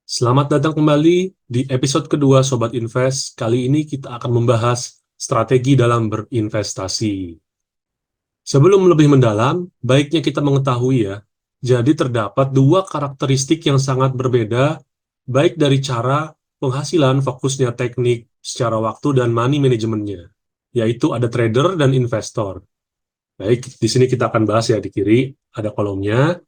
Selamat datang kembali di episode kedua Sobat Invest. Kali ini kita akan membahas strategi dalam berinvestasi. Sebelum lebih mendalam, baiknya kita mengetahui ya, jadi terdapat dua karakteristik yang sangat berbeda, baik dari cara penghasilan, fokusnya teknik, secara waktu, dan money manajemennya, yaitu ada trader dan investor. Baik, di sini kita akan bahas ya, di kiri ada kolomnya.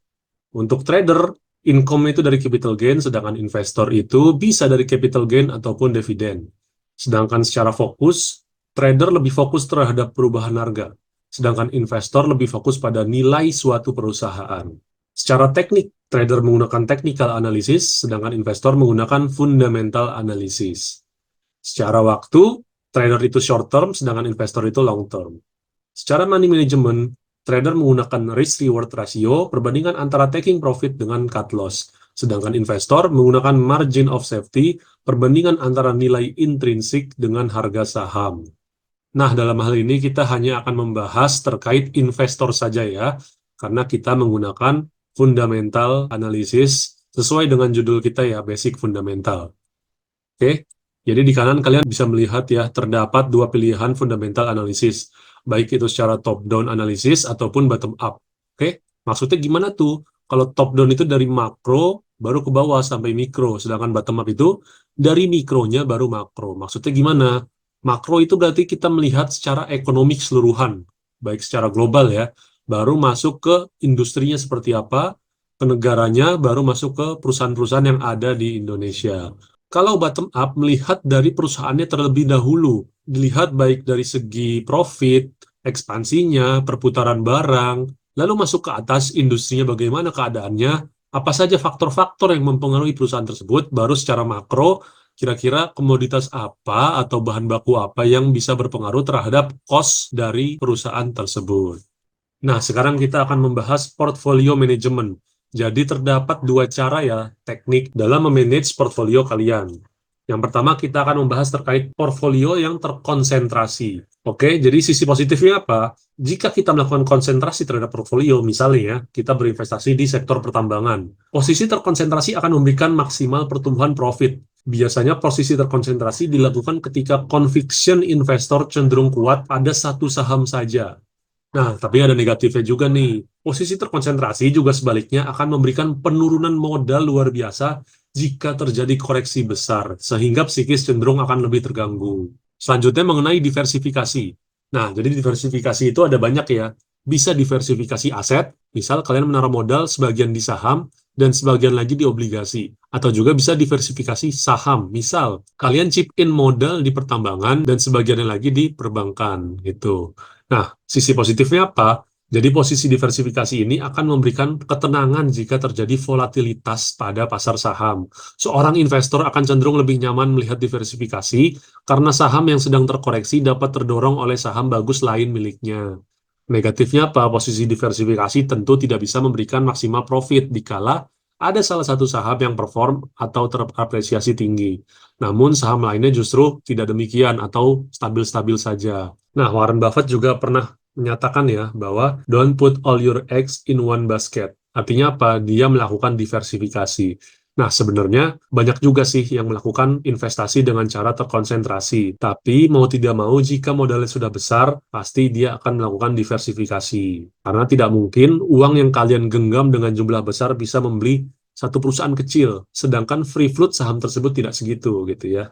Untuk trader, income itu dari capital gain, sedangkan investor itu bisa dari capital gain ataupun dividen. Sedangkan secara fokus, trader lebih fokus terhadap perubahan harga, sedangkan investor lebih fokus pada nilai suatu perusahaan. Secara teknik, trader menggunakan technical analysis, sedangkan investor menggunakan fundamental analysis. Secara waktu, trader itu short term, sedangkan investor itu long term. Secara money management, trader menggunakan risk-reward ratio perbandingan antara taking profit dengan cut loss. Sedangkan investor menggunakan margin of safety perbandingan antara nilai intrinsik dengan harga saham. Nah, dalam hal ini kita hanya akan membahas terkait investor saja ya, karena kita menggunakan fundamental analysis sesuai dengan judul kita ya, basic fundamental. Oke, jadi di kanan kalian bisa melihat ya, terdapat dua pilihan fundamental analysis, baik itu secara top-down analysis ataupun bottom-up. Oke, maksudnya gimana tuh? Kalau top-down itu dari makro, baru ke bawah sampai mikro, sedangkan bottom-up itu dari mikronya baru makro. Maksudnya gimana? Makro itu berarti kita melihat secara ekonomi keseluruhan, baik secara global ya, baru masuk ke industrinya seperti apa, ke negaranya, baru masuk ke perusahaan-perusahaan yang ada di Indonesia. Kalau bottom up, melihat dari perusahaannya terlebih dahulu, dilihat baik dari segi profit, ekspansinya, perputaran barang, lalu masuk ke atas industrinya bagaimana keadaannya, apa saja faktor-faktor yang mempengaruhi perusahaan tersebut, baru secara makro, kira-kira komoditas apa atau bahan baku apa yang bisa berpengaruh terhadap cost dari perusahaan tersebut. Nah, sekarang kita akan membahas portfolio management. Jadi terdapat dua cara ya, teknik dalam memanage portfolio kalian. Yang pertama kita akan membahas terkait portfolio yang terkonsentrasi. Oke, jadi sisi positifnya apa? Jika kita melakukan konsentrasi terhadap portfolio, misalnya ya, kita berinvestasi di sektor pertambangan. Posisi terkonsentrasi akan memberikan maksimal pertumbuhan profit. Biasanya posisi terkonsentrasi dilakukan ketika conviction investor cenderung kuat pada satu saham saja. Nah, tapi ada negatifnya juga nih. Posisi terkonsentrasi juga sebaliknya akan memberikan penurunan modal luar biasa jika terjadi koreksi besar, sehingga psikis cenderung akan lebih terganggu. Selanjutnya mengenai diversifikasi. Nah, jadi diversifikasi itu ada banyak ya. Bisa diversifikasi aset, misal kalian menaruh modal sebagian di saham dan sebagian lagi di obligasi. Atau juga bisa diversifikasi saham, misal kalian chip in modal di pertambangan dan sebagiannya lagi di perbankan gitu. Nah, sisi positifnya apa? Jadi posisi diversifikasi ini akan memberikan ketenangan jika terjadi volatilitas pada pasar saham. Seorang investor akan cenderung lebih nyaman melihat diversifikasi karena saham yang sedang terkoreksi dapat terdorong oleh saham bagus lain miliknya. Negatifnya apa? Posisi diversifikasi tentu tidak bisa memberikan maksimal profit dikala ada salah satu saham yang perform atau terapresiasi tinggi. Namun saham lainnya justru tidak demikian atau stabil-stabil saja. Nah, Warren Buffett juga pernah menyatakan ya bahwa don't put all your eggs in one basket. Artinya apa? Dia melakukan diversifikasi. Nah, sebenarnya banyak juga sih yang melakukan investasi dengan cara terkonsentrasi. Tapi mau tidak mau jika modalnya sudah besar, pasti dia akan melakukan diversifikasi. Karena tidak mungkin uang yang kalian genggam dengan jumlah besar bisa membeli satu perusahaan kecil, sedangkan free float saham tersebut tidak segitu gitu ya.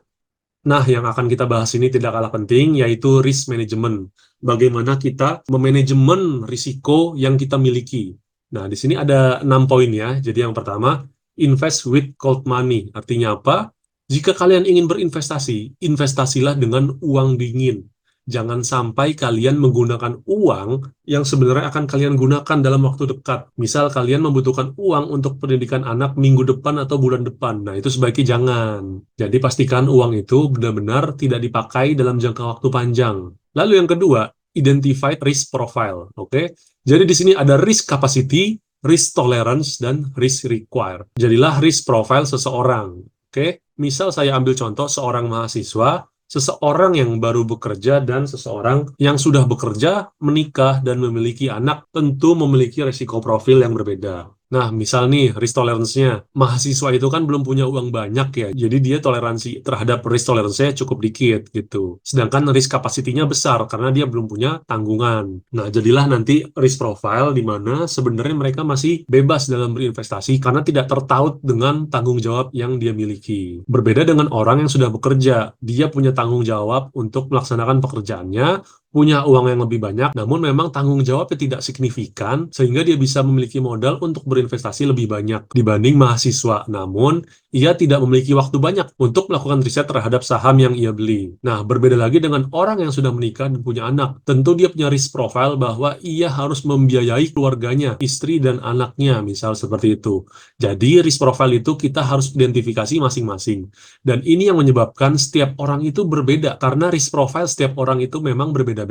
Nah, yang akan kita bahas ini tidak kalah penting, yaitu risk management. Bagaimana kita memanajemen risiko yang kita miliki. Nah, di sini ada 6 poin ya. Jadi yang pertama, invest with cold money. Artinya apa? Jika kalian ingin berinvestasi, investasilah dengan uang dingin. Jangan sampai kalian menggunakan uang yang sebenarnya akan kalian gunakan dalam waktu dekat. Misal kalian membutuhkan uang untuk pendidikan anak minggu depan atau bulan depan. Nah, itu sebaiknya jangan. Jadi pastikan uang itu benar-benar tidak dipakai dalam jangka waktu panjang. Lalu yang kedua, identify risk profile. Oke? Jadi di sini ada risk capacity, risk tolerance, dan risk require. Jadilah risk profile seseorang. Oke? Misal saya ambil contoh seorang mahasiswa, seseorang yang baru bekerja dan seseorang yang sudah bekerja, menikah, dan memiliki anak tentu memiliki resiko profil yang berbeda. Nah, misal nih, risk tolerance-nya. Mahasiswa itu kan belum punya uang banyak ya, jadi dia toleransi terhadap risk tolerance-nya cukup dikit gitu. Sedangkan risk capacity-nya besar karena dia belum punya tanggungan. Nah, jadilah nanti risk profile di mana sebenarnya mereka masih bebas dalam berinvestasi karena tidak tertaut dengan tanggung jawab yang dia miliki. Berbeda dengan orang yang sudah bekerja, dia punya tanggung jawab untuk melaksanakan pekerjaannya, punya uang yang lebih banyak, namun memang tanggung jawabnya tidak signifikan, sehingga dia bisa memiliki modal untuk berinvestasi lebih banyak dibanding mahasiswa. Namun, ia tidak memiliki waktu banyak untuk melakukan riset terhadap saham yang ia beli. Nah, berbeda lagi dengan orang yang sudah menikah dan punya anak. Tentu dia punya risk profile bahwa ia harus membiayai keluarganya, istri dan anaknya, misal seperti itu. Jadi, risk profile itu kita harus identifikasi masing-masing. Dan ini yang menyebabkan setiap orang itu berbeda, karena risk profile setiap orang itu memang berbeda-beda.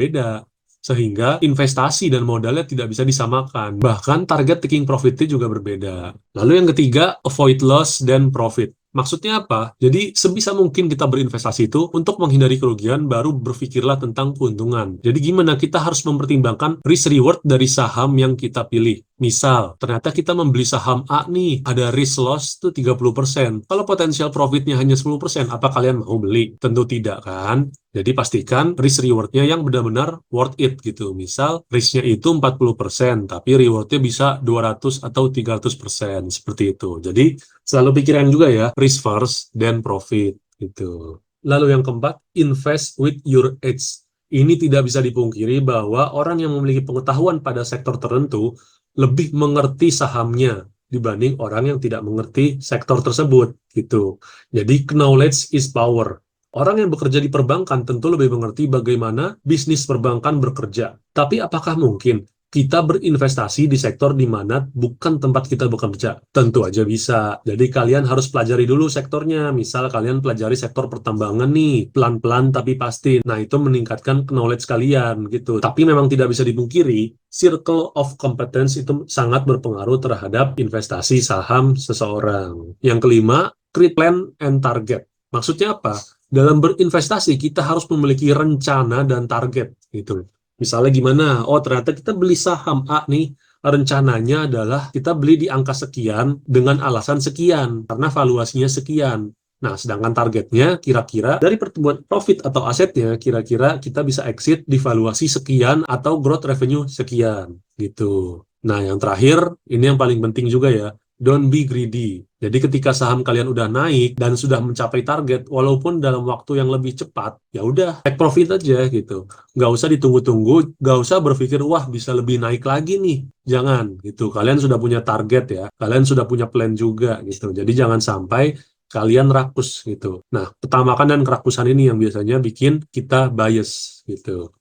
Sehingga investasi dan modalnya tidak bisa disamakan. Bahkan target taking profit-nya juga berbeda. Lalu yang ketiga, avoid loss dan profit. Maksudnya apa? Jadi sebisa mungkin kita berinvestasi itu untuk menghindari kerugian, baru berpikirlah tentang keuntungan. Jadi gimana kita harus mempertimbangkan risk reward dari saham yang kita pilih. Misal, ternyata kita membeli saham A nih, ada risk loss tuh 30%. Kalau potensial profitnya hanya 10%, apa kalian mau beli? Tentu tidak kan? Jadi pastikan risk reward-nya yang benar-benar worth it gitu. Misal risk-nya itu 40%, tapi reward-nya bisa 200 atau 300%, seperti itu. Jadi selalu pikiran juga ya, risk first, then profit gitu. Lalu yang keempat, invest with your age. Ini tidak bisa dipungkiri bahwa orang yang memiliki pengetahuan pada sektor tertentu lebih mengerti sahamnya dibanding orang yang tidak mengerti sektor tersebut gitu. Jadi knowledge is power. Orang yang bekerja di perbankan tentu lebih mengerti bagaimana bisnis perbankan bekerja. Tapi apakah mungkin kita berinvestasi di sektor di mana bukan tempat kita bekerja? Tentu aja bisa. Jadi kalian harus pelajari dulu sektornya. Misal kalian pelajari sektor pertambangan nih, pelan-pelan tapi pasti. Nah, itu meningkatkan knowledge kalian gitu. Tapi memang tidak bisa dipungkiri, circle of competence itu sangat berpengaruh terhadap investasi saham seseorang. Yang kelima, create plan and target. Maksudnya apa? Dalam berinvestasi kita harus memiliki rencana dan target gitu. Misalnya gimana? Oh, ternyata kita beli saham A nih, rencananya adalah kita beli di angka sekian dengan alasan sekian karena valuasinya sekian. Nah, sedangkan targetnya kira-kira dari pertumbuhan profit atau asetnya kira-kira kita bisa exit di valuasi sekian atau growth revenue sekian gitu. Nah, yang terakhir ini yang paling penting juga ya. Don't be greedy. Jadi ketika saham kalian udah naik dan sudah mencapai target, walaupun dalam waktu yang lebih cepat, ya udah take profit aja gitu. Nggak usah ditunggu-tunggu, nggak usah berpikir wah bisa lebih naik lagi nih. Jangan gitu. Kalian sudah punya target ya, kalian sudah punya plan juga gitu. Jadi jangan sampai kalian rakus gitu. Nah, ketamakan dan kerakusan ini yang biasanya bikin kita bias gitu.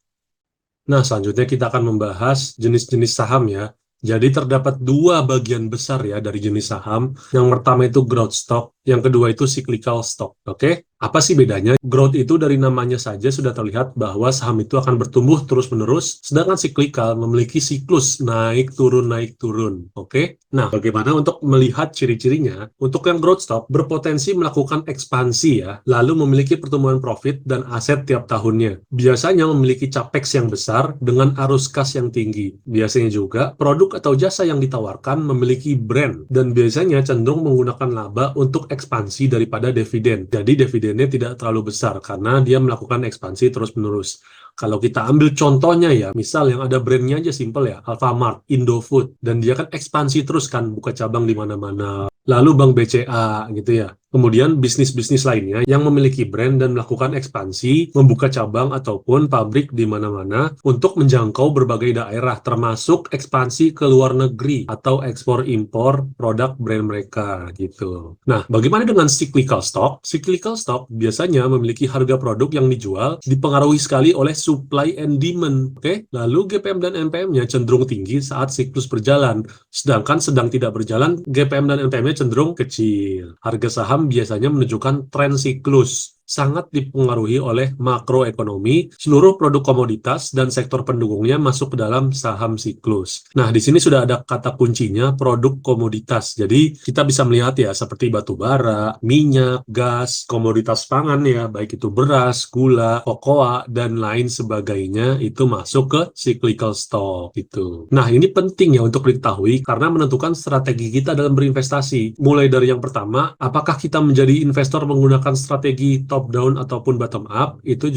Nah, selanjutnya kita akan membahas jenis-jenis saham ya. Jadi terdapat dua bagian besar ya dari jenis saham. Yang pertama itu growth stock, yang kedua itu cyclical stock. Oke? Apa sih bedanya? Growth itu dari namanya saja sudah terlihat bahwa saham itu akan bertumbuh terus-menerus, sedangkan cyclical memiliki siklus naik turun naik turun. Oke? Nah, bagaimana untuk melihat ciri-cirinya? Untuk yang growth stock berpotensi melakukan ekspansi ya, lalu memiliki pertumbuhan profit dan aset tiap tahunnya. Biasanya memiliki capex yang besar dengan arus kas yang tinggi. Biasanya juga produk atau jasa yang ditawarkan memiliki brand dan biasanya cenderung menggunakan laba untuk ekspansi daripada dividen. Jadi dividennya tidak terlalu besar karena dia melakukan ekspansi terus-menerus. Kalau kita ambil contohnya ya, misal yang ada brandnya aja simple ya, Alfamart, Indofood, dan dia kan ekspansi terus kan, buka cabang di mana-mana. Lalu Bank BCA gitu ya. Kemudian bisnis-bisnis lainnya yang memiliki brand dan melakukan ekspansi, membuka cabang ataupun pabrik di mana-mana untuk menjangkau berbagai daerah, termasuk ekspansi ke luar negeri atau ekspor impor produk brand mereka gitu. Nah, bagaimana dengan cyclical stock? Cyclical stock biasanya memiliki harga produk yang dijual dipengaruhi sekali oleh supply and demand. Oke? Lalu GPM dan NPM-nya cenderung tinggi saat siklus berjalan, sedangkan sedang tidak berjalan, GPM dan NPM-nya cenderung kecil. Harga saham biasanya menunjukkan tren siklus. sangat dipengaruhi oleh makroekonomi, seluruh produk komoditas dan sektor pendukungnya masuk ke dalam saham siklus. Nah, di sini sudah ada kata kuncinya produk komoditas. Jadi, kita bisa melihat ya seperti batu bara, minyak, gas, komoditas pangan ya, baik itu beras, gula, kokoa, dan lain sebagainya itu masuk ke cyclical stock gitu. Nah, ini penting ya untuk diketahui karena menentukan strategi kita dalam berinvestasi. Mulai dari yang pertama, apakah kita menjadi investor menggunakan strategi top down ataupun bottom up, itu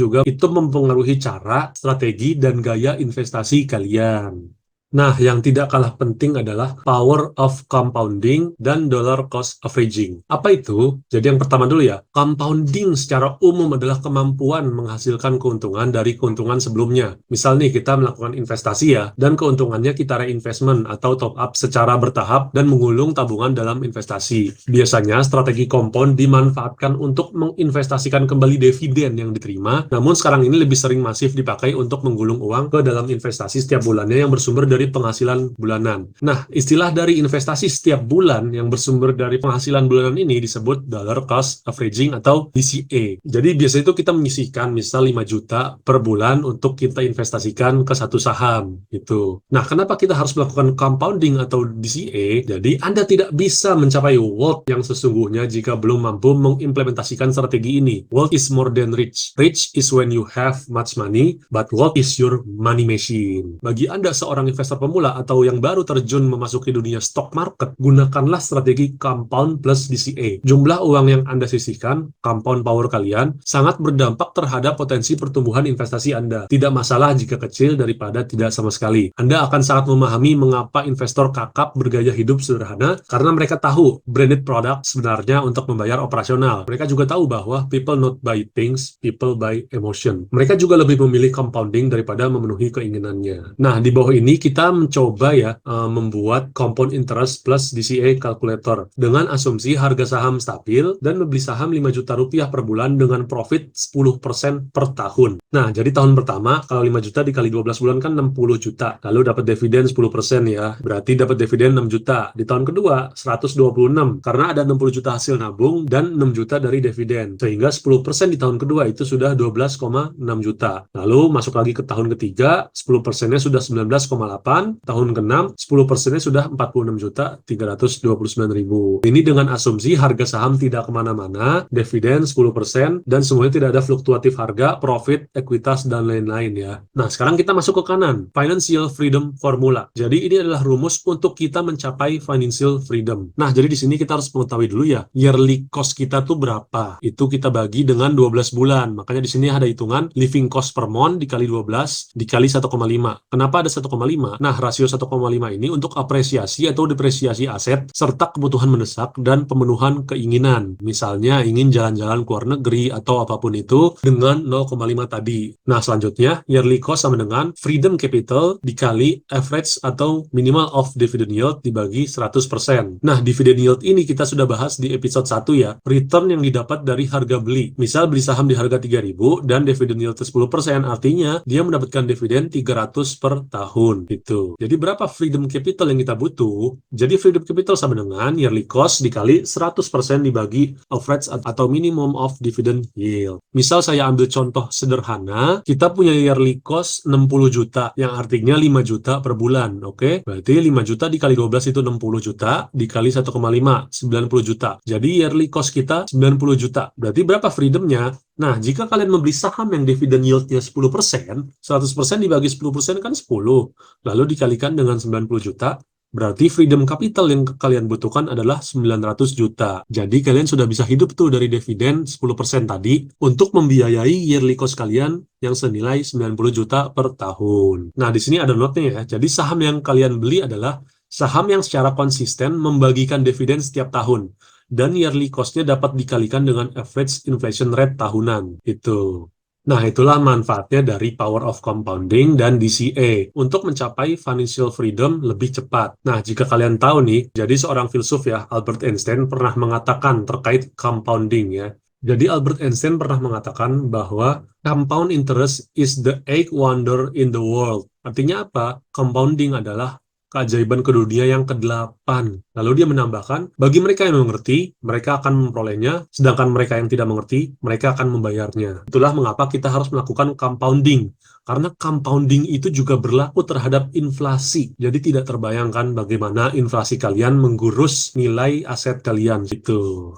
mempengaruhi cara, strategi, dan gaya investasi kalian. Nah, yang tidak kalah penting adalah power of compounding dan dollar cost averaging. Apa itu? Jadi yang pertama dulu ya, compounding secara umum adalah kemampuan menghasilkan keuntungan dari keuntungan sebelumnya. Misal nih, kita melakukan investasi ya, dan keuntungannya kita reinvestment atau top up secara bertahap dan menggulung tabungan dalam investasi. Biasanya strategi compound dimanfaatkan untuk menginvestasikan kembali dividen yang diterima, namun sekarang ini lebih sering masif dipakai untuk menggulung uang ke dalam investasi setiap bulannya yang bersumber dari penghasilan bulanan. Nah, istilah dari investasi setiap bulan yang bersumber dari penghasilan bulanan ini disebut dollar cost averaging atau DCA. Jadi biasanya itu kita menyisihkan misal 5 juta per bulan untuk kita investasikan ke satu saham gitu. Nah, kenapa kita harus melakukan compounding atau DCA? Jadi Anda tidak bisa mencapai wealth yang sesungguhnya jika belum mampu mengimplementasikan strategi ini. Wealth is more than rich. Rich is when you have much money, but wealth is your money machine. Bagi Anda seorang investor pemula atau yang baru terjun memasuki dunia stock market, gunakanlah strategi compound plus DCA. Jumlah uang yang Anda sisihkan, compound power kalian, sangat berdampak terhadap potensi pertumbuhan investasi Anda. Tidak masalah jika kecil daripada tidak sama sekali. Anda akan sangat memahami mengapa investor kakap bergaya hidup sederhana, karena mereka tahu branded product sebenarnya untuk membayar operasional. Mereka juga tahu bahwa people not buy things, people buy emotion. Mereka juga lebih memilih compounding daripada memenuhi keinginannya. Nah, di bawah ini kita mencoba ya membuat compound interest plus DCA calculator dengan asumsi harga saham stabil dan membeli saham 5 juta rupiah per bulan dengan profit 10% per tahun. Nah, jadi tahun pertama kalau 5 juta dikali 12 bulan kan 60 juta. Lalu dapat dividen 10% ya. Berarti dapat dividen 6 juta. Di tahun kedua 126 karena ada 60 juta hasil nabung dan 6 juta dari dividen. Sehingga 10% di tahun kedua itu sudah 12,6 juta. Lalu masuk lagi ke tahun ketiga, 10%-nya sudah 19,8, tahun ke-6 10%-nya sudah 46.329.000. Ini dengan asumsi harga saham tidak kemana-mana, dividen 10%, dan semuanya tidak ada fluktuatif harga, profit, ekuitas, dan lain-lain ya. Nah, sekarang kita masuk ke kanan, financial freedom formula. Jadi ini adalah rumus untuk kita mencapai financial freedom. Nah, jadi di sini kita harus mengetahui dulu ya, yearly cost kita tuh berapa. Itu kita bagi dengan 12 bulan. Makanya di sini ada hitungan living cost per month dikali 12 dikali 1,5. Kenapa ada 1,5? Nah, rasio 1,5 ini untuk apresiasi atau depresiasi aset serta kebutuhan mendesak dan pemenuhan keinginan. Misalnya ingin jalan-jalan ke luar negeri atau apapun itu dengan 0,5 tadi. Nah, selanjutnya yearly cost sama dengan freedom capital dikali average atau minimal of dividend yield dibagi 100%. Nah, dividend yield ini kita sudah bahas di episode 1 ya. Return yang didapat dari harga beli. Misal beli saham di harga 3.000 dan dividend yield 10%, artinya dia mendapatkan dividen 300 per tahun gitu. Jadi berapa freedom capital yang kita butuh? Jadi freedom capital sama dengan yearly cost dikali 100% dibagi average atau minimum of dividend yield. Misal saya ambil contoh sederhana, kita punya yearly cost 60 juta, yang artinya 5 juta per bulan, oke? Berarti 5 juta dikali 12 itu 60 juta, dikali 1,5, 90 juta. Jadi yearly cost kita 90 juta. Berarti berapa freedomnya? Nah, jika kalian membeli saham yang dividen yieldnya 10%, 100% dibagi 10% kan 10. Lalu dikalikan dengan 90 juta, berarti freedom capital yang kalian butuhkan adalah 900 juta. Jadi kalian sudah bisa hidup tuh dari dividen 10% tadi untuk membiayai yearly cost kalian yang senilai 90 juta per tahun. Nah, di sini ada note-nya ya. Jadi saham yang kalian beli adalah saham yang secara konsisten membagikan dividen setiap tahun. Dan yearly cost-nya dapat dikalikan dengan average inflation rate tahunan. Itu. Nah, itulah manfaatnya dari power of compounding dan DCA untuk mencapai financial freedom lebih cepat. Nah, jika kalian tahu nih, jadi seorang filsuf ya, Albert Einstein pernah mengatakan terkait compounding ya. Jadi Albert Einstein pernah mengatakan bahwa compound interest is the eighth wonder in the world. Artinya apa? Compounding adalah keajaiban ke dunia yang ke-8. Lalu dia menambahkan, bagi mereka yang mengerti, mereka akan memperolehnya, sedangkan mereka yang tidak mengerti, mereka akan membayarnya. Itulah mengapa kita harus melakukan compounding, karena compounding itu juga berlaku terhadap inflasi. Jadi tidak terbayangkan bagaimana inflasi kalian menggurus nilai aset kalian gitu.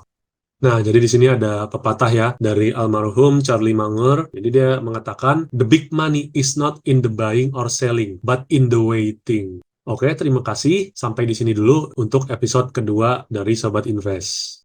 Nah, jadi di sini ada pepatah ya dari almarhum Charlie Munger. Jadi dia mengatakan, the big money is not in the buying or selling, but in the waiting. Oke, terima kasih. Sampai di sini dulu untuk episode kedua dari Sobat Invest.